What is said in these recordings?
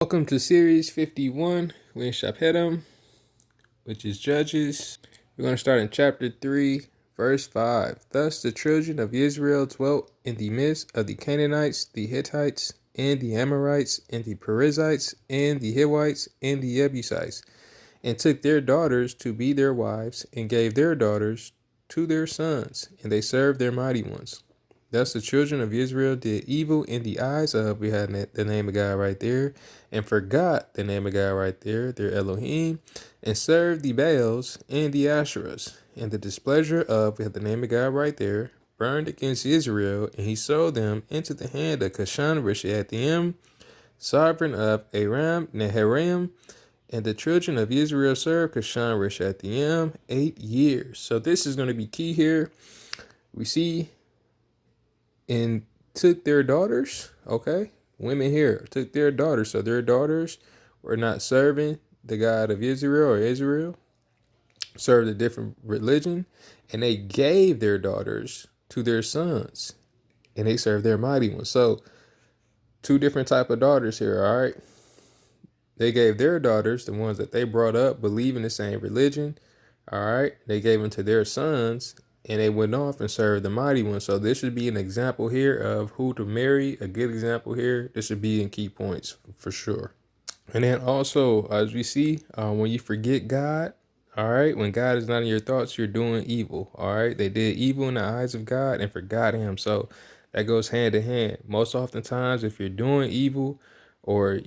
Welcome to Series 51. We're in Shaphedim, which is Judges. We're going to start in chapter 3, verse 5. Thus the children of Israel dwelt in the midst of the Canaanites, the Hittites, and the Amorites, and the Perizzites, and the Hivites, and the Jebusites, and took their daughters to be their wives, and gave their daughters to their sons, and they served their mighty ones. Thus the children of Israel did evil in the eyes of, we had the name of God right there, and forgot the name of God right there, their Elohim, and served the Baals and the Asherahs. And the displeasure of, we had the name of God right there, burned against Israel, and he sold them into the hand of Cushan Rishathaim, sovereign of Aram Naharaim, and the children of Israel served Cushan Rishathaim 8 years. So this is going to be key here. We see and took their daughters, okay? Women here took their daughters. So their daughters were not serving the God of Israel or Israel, served a different religion, and they gave their daughters to their sons, and they served their mighty ones. So two different type of daughters here, all right? They gave their daughters, the ones that they brought up, believe in the same religion, all right? They gave them to their sons, and they went off and served the mighty one. So this should be an example here of who to marry, a good example here. This should be in key points for sure. And then also, as we see, when you forget God, all right, when God is not in your thoughts, you're doing evil, all right? They did evil in the eyes of God and forgot him. So that goes hand in hand. Most oftentimes, if you're doing evil or,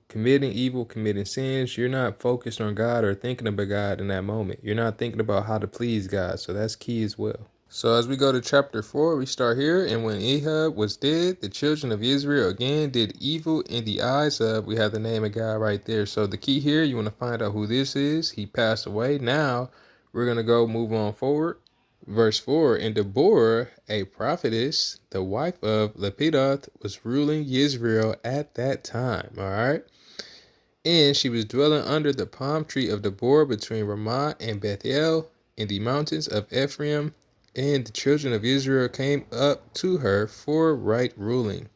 committing evil, committing sins, you're not focused on God or thinking about God in that moment. You're not thinking about how to please God. So that's key as well. So as we go to chapter 4, we start here. And when Ahab was dead, the children of Israel again did evil in the eyes of, we have the name of God right there. So the key here, you want to find out who this is. He passed away. Now we're going to go move on forward. Verse 4, and Deborah, a prophetess, the wife of Lapidoth, was ruling Israel at that time. All right. And she was dwelling under the palm tree of Deborah between Ramah and Bethel in the mountains of Ephraim. And the children of Israel came up to her for right ruling.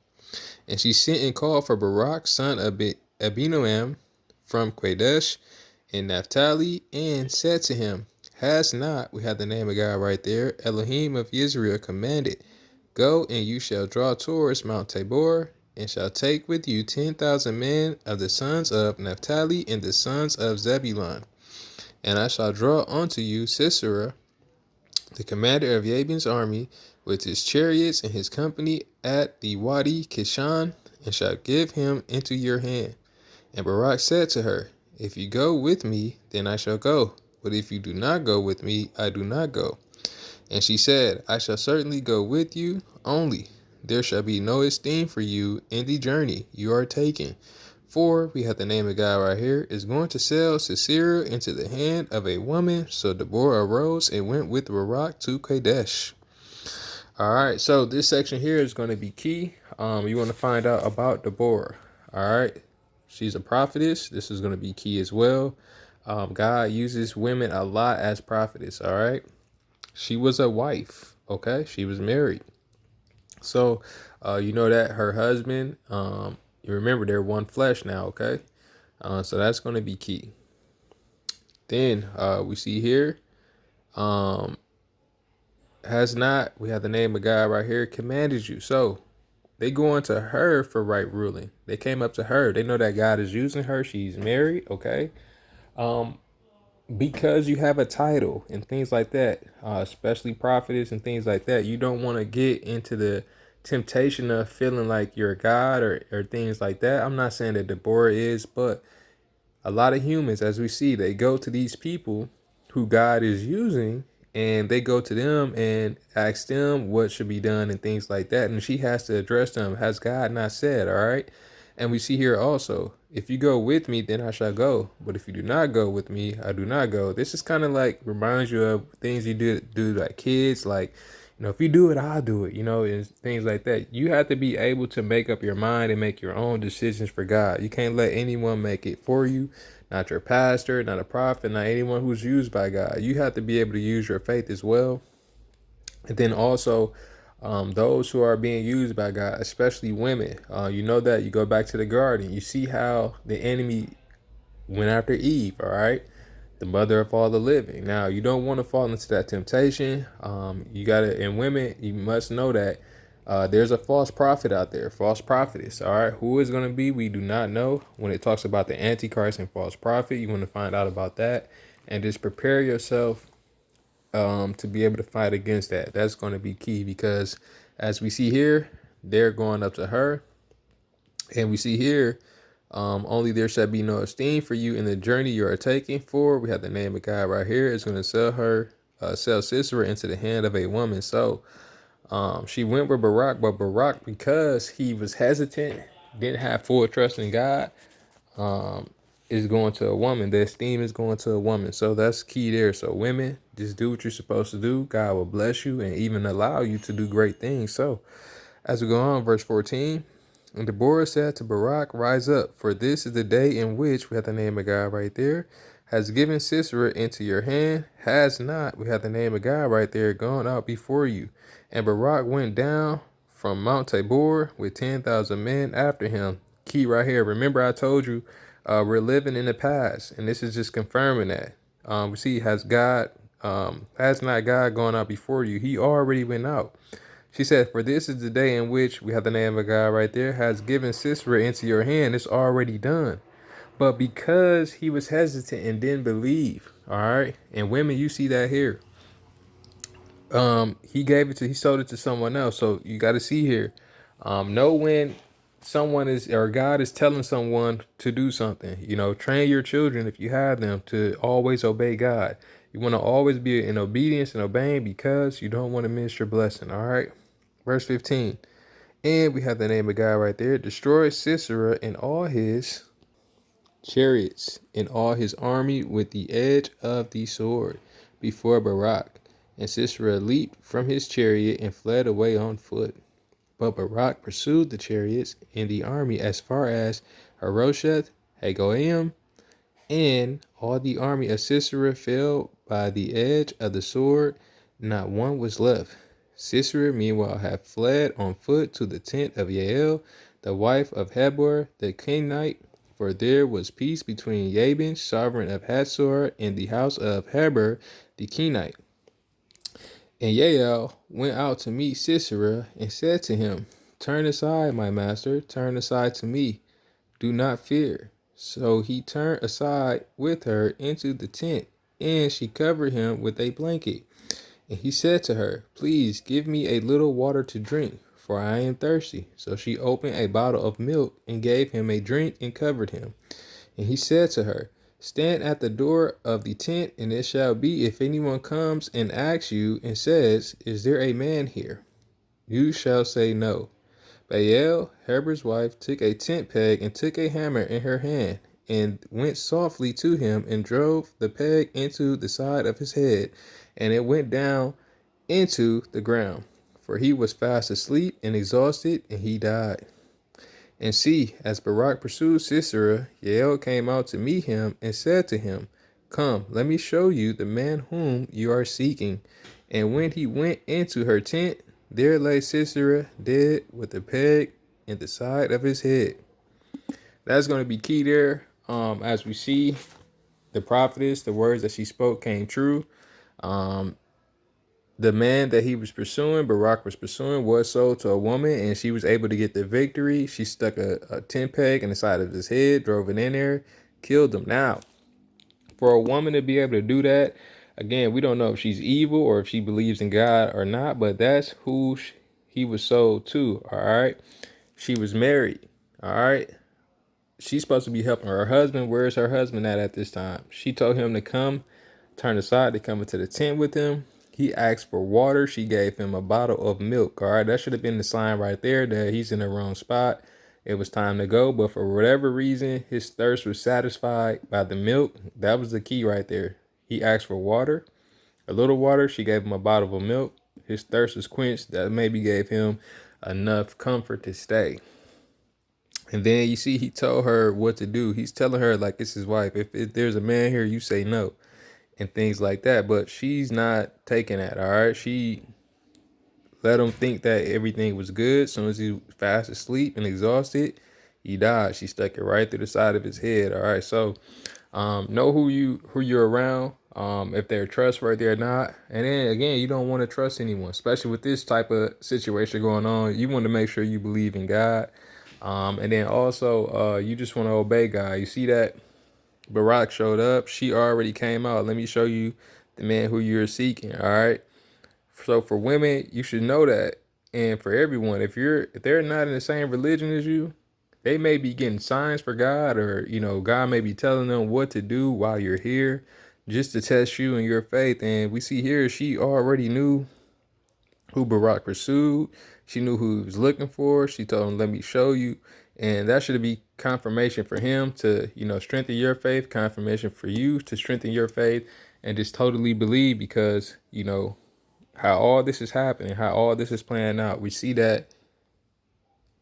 And she sent and called for Barak, son of Abinoam, from Kadesh in Naphtali, and said to him, has not, we have the name of God right there, Elohim of Israel commanded, go and you shall draw towards Mount Tabor, and shall take with you 10,000 men of the sons of Naphtali and the sons of Zebulun. And I shall draw unto you Sisera, the commander of Jabin's army, with his chariots and his company at the Wadi Kishan, and shall give him into your hand. And Barak said to her, if you go with me, then I shall go. But if you do not go with me, I do not go. And she said, I shall certainly go with you, only there shall be no esteem for you in the journey you are taking. For, we have the name of God right here, is going to sell Sisera into the hand of a woman. So Deborah arose and went with Barak to Kadesh. All right, so this section here is going to be key. You want to find out about Deborah. All right, she's a prophetess. This is going to be key as well. God uses women a lot as prophetess. All right, she was a wife. Okay, she was married. So, you know that her husband. You remember they're one flesh now. Okay, so that's going to be key. Then we see here. Has not, we have the name of God right here, commanded you. So they go into her for right ruling. They came up to her. They know that God is using her. She's married, okay? Because you have a title and things like that, especially prophetess and things like that, you don't want to get into the temptation of feeling like you're a God or things like that. I'm not saying that Deborah is, but a lot of humans, as we see, they go to these people who God is using, and they go to them and ask them what should be done and things like that. And she has to address them. Has God not said? All right. And we see here also, if you go with me, then I shall go. But if you do not go with me, I do not go. This is kind of like reminds you of things you do like kids, like, if you do it, I'll do it, and things like that. You have to be able to make up your mind and make your own decisions for God. You can't let anyone make it for you, not your pastor, not a prophet, not anyone who's used by God. You have to be able to use your faith as well. And then also, those who are being used by God, especially women. You know that you go back to the garden, you see how the enemy went after Eve, all right? The mother of all the living. Now, you don't want to fall into that temptation. You got to, and women, you must know that there's a false prophet out there, false prophetess, all right? Who is going to be, we do not know. When it talks about the Antichrist and false prophet, you want to find out about that and just prepare yourself to be able to fight against that. That's going to be key because as we see here, they're going up to her. And we see here, only there shall be no esteem for you in the journey you are taking. For we have the name of God right here. It's going to sell Sisera into the hand of a woman. So she went with Barak, but Barak, because he was hesitant, didn't have full trust in God, is going to a woman. The esteem is going to a woman. So that's key there. So women, just do what you're supposed to do. God will bless you and even allow you to do great things. So as we go on, verse 14. And Deborah said to Barak, rise up, for this is the day in which, we have the name of God right there, has given Sisera into your hand, has not, we have the name of God right there, gone out before you. And Barak went down from Mount Tabor with 10,000 men after him. Key right here. Remember I told you we're living in the past, and this is just confirming that. We see, has not God gone out before you? He already went out. She said, for this is the day in which, we have the name of God right there, has given Sisera into your hand. It's already done. But because he was hesitant and didn't believe, all right, and women, you see that here. He sold it to someone else. So you got to see here, know when someone is, or God is telling someone to do something. Train your children, if you have them, to always obey God. You want to always be in obedience and obeying because you don't want to miss your blessing. All right. Verse 15. And we have the name of God right there. Destroy Sisera and all his chariots and all his army with the edge of the sword before Barak. And Sisera leaped from his chariot and fled away on foot. But Barak pursued the chariots and the army as far as Harosheth Hagoyim, and all the army of Sisera fell by the edge of the sword. Not one was left. Sisera, meanwhile, had fled on foot to the tent of Yael, the wife of Heber the Kenite, for there was peace between Jabin, sovereign of Hatzor, and the house of Heber the Kenite. And Yael went out to meet Sisera and said to him, turn aside, my master, turn aside to me. Do not fear. So he turned aside with her into the tent, and she covered him with a blanket. And he said to her, please give me a little water to drink, for I am thirsty. So she opened a bottle of milk and gave him a drink and covered him. And he said to her, stand at the door of the tent, and it shall be, if anyone comes and asks you and says, is there a man here? You shall say no. Baal, Heber's wife, took a tent peg and took a hammer in her hand, and went softly to him and drove the peg into the side of his head, and it went down into the ground. For he was fast asleep and exhausted, and he died. And see, as Barak pursued Sisera, Yael came out to meet him and said to him, come, let me show you the man whom you are seeking. And when he went into her tent, there lay Sisera dead with a peg in the side of his head. That's going to be key there. As we see, the prophetess, the words that she spoke came true. The man that he was pursuing, Barak was pursuing, was sold to a woman, and she was able to get the victory. She stuck a tent peg in the side of his head, drove it in there, killed him. Now, for a woman to be able to do that, again, we don't know if she's evil or if she believes in God or not, but that's who he was sold to, all right? She was married, all right? She's supposed to be helping her husband. Where's her husband at this time? She told him to come, turn aside to come into the tent with him. He asked for water. She gave him a bottle of milk, all right? That should have been the sign right there that he's in the wrong spot. It was time to go, but for whatever reason, his thirst was satisfied by the milk. That was the key right there. He asked for water, a little water. She gave him a bottle of milk. His thirst was quenched. That maybe gave him enough comfort to stay. And then you see, he told her what to do. He's telling her like it's his wife. If there's a man here, you say no, and things like that. But she's not taking that. All right. She let him think that everything was good. As soon as he was fast asleep and exhausted, he died. She stuck it right through the side of his head. All right, so know who you're around, if they're trustworthy or not. And then again, you don't want to trust anyone, especially with this type of situation going on. You want to make sure you believe in God. And then also, you just want to obey God. You see that Barak showed up. She already came out. Let me show you the man who you're seeking. All right. So for women, you should know that. And for everyone, if they're not in the same religion as you, they may be getting signs for God, or God may be telling them what to do while you're here, just to test you and your faith. And we see here she already knew who Barak pursued. She knew who he was looking for. She told him, "Let me show you." And that should be confirmation for him to, strengthen your faith, confirmation for you to strengthen your faith, and just totally believe, because, how all this is happening, how all this is playing out. We see that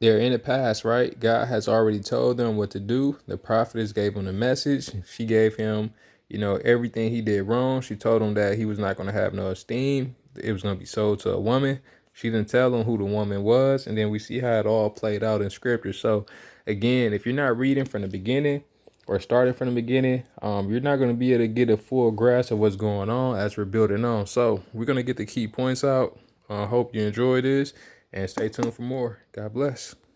they're in the past, right? God has already told them what to do. The prophetess gave him the message. She gave him, everything he did wrong. She told him that he was not going to have no esteem. It was going to be sold to a woman. She didn't tell him who the woman was. And then we see how it all played out in scripture. So again, if you're not reading from the beginning or starting from the beginning, you're not going to be able to get a full grasp of what's going on as we're building on. So we're going to get the key points out. I hope you enjoy this and stay tuned for more. God bless.